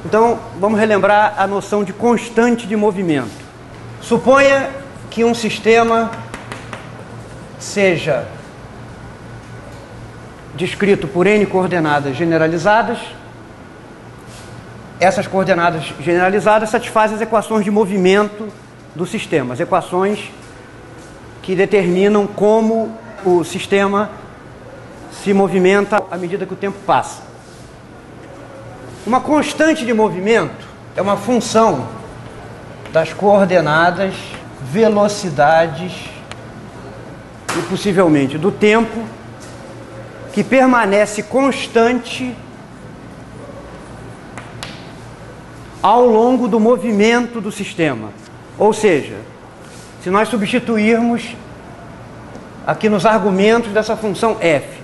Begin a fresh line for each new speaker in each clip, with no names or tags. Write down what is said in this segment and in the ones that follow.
Então, vamos relembrar a noção de constante de movimento. Suponha que um sistema seja descrito por n coordenadas generalizadas. Essas coordenadas generalizadas satisfazem as equações de movimento do sistema, as equações que determinam como o sistema se movimenta à medida que o tempo passa. Uma constante de movimento é uma função das coordenadas, velocidades e possivelmente do tempo, que permanece constante ao longo do movimento do sistema. Ou seja, se nós substituirmos aqui nos argumentos dessa função f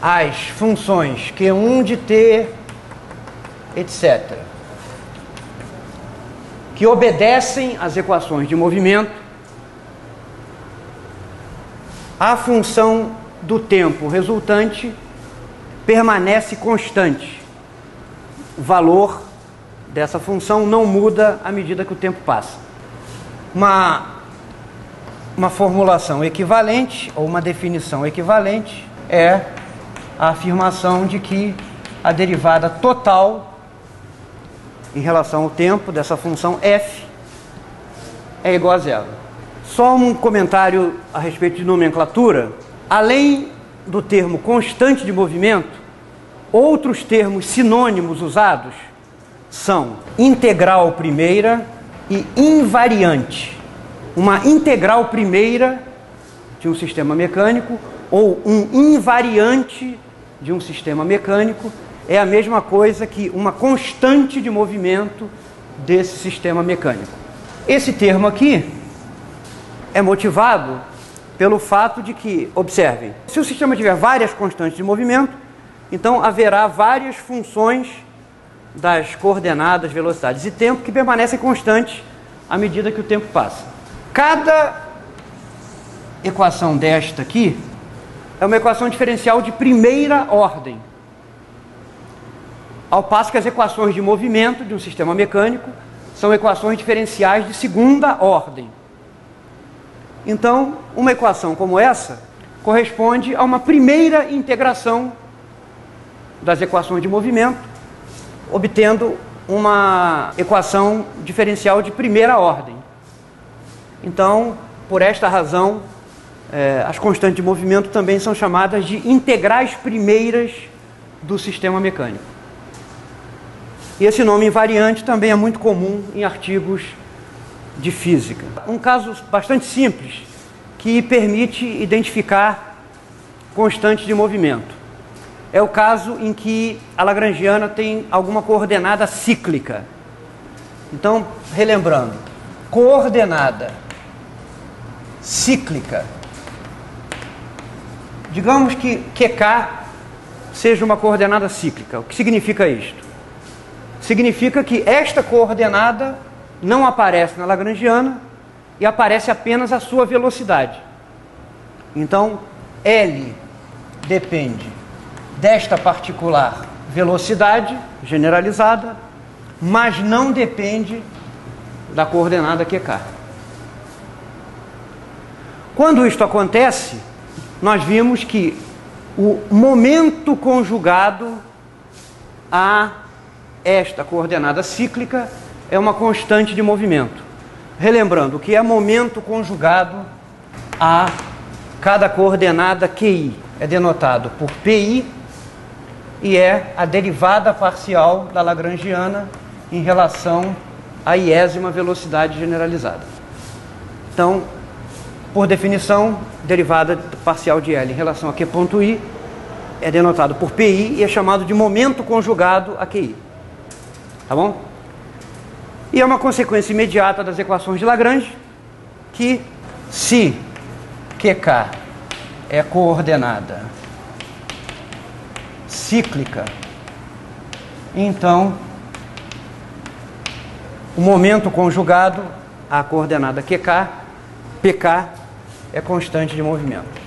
as funções Q1 de t, etc., que obedecem às equações de movimento, a função do tempo resultante permanece constante. O valor dessa função não muda à medida que o tempo passa. Uma formulação equivalente, ou uma definição equivalente, é a afirmação de que a derivada total em relação ao tempo dessa função f é igual a zero. Só um comentário a respeito de nomenclatura. Além do termo constante de movimento, outros termos sinônimos usados são integral primeira e invariante. Uma integral primeira de um sistema mecânico ou um invariante de um sistema mecânico é a mesma coisa que uma constante de movimento desse sistema mecânico. Esse termo aqui é motivado pelo fato de que, observem, se o sistema tiver várias constantes de movimento, então haverá várias funções das coordenadas, velocidades e tempo que permanecem constantes à medida que o tempo passa. Cada equação desta aqui é uma equação diferencial de primeira ordem, ao passo que as equações de movimento de um sistema mecânico são equações diferenciais de segunda ordem. Então, uma equação como essa corresponde a uma primeira integração das equações de movimento, obtendo uma equação diferencial de primeira ordem. Então, por esta razão, as constantes de movimento também são chamadas de integrais primeiras do sistema mecânico. E esse nome invariante também é muito comum em artigos de física. Um caso bastante simples que permite identificar constantes de movimento é o caso em que a lagrangiana tem alguma coordenada cíclica. Então, relembrando, coordenada cíclica. Digamos que QK seja uma coordenada cíclica. O que significa isto? Significa que esta coordenada não aparece na lagrangiana e aparece apenas a sua velocidade. Então, L depende desta particular velocidade generalizada, mas não depende da coordenada QK. Quando isto acontece, nós vimos que o momento conjugado a esta coordenada cíclica é uma constante de movimento. Relembrando, o que é momento conjugado a cada coordenada QI é denotado por PI e é a derivada parcial da lagrangiana em relação à iésima velocidade generalizada. Então, por definição, derivada parcial de L em relação a Q ponto I é denotado por PI e é chamado de momento conjugado a QI. Tá bom? E é uma consequência imediata das equações de Lagrange que, se QK é coordenada cíclica, então o momento conjugado, a coordenada QK, PK, é constante de movimento.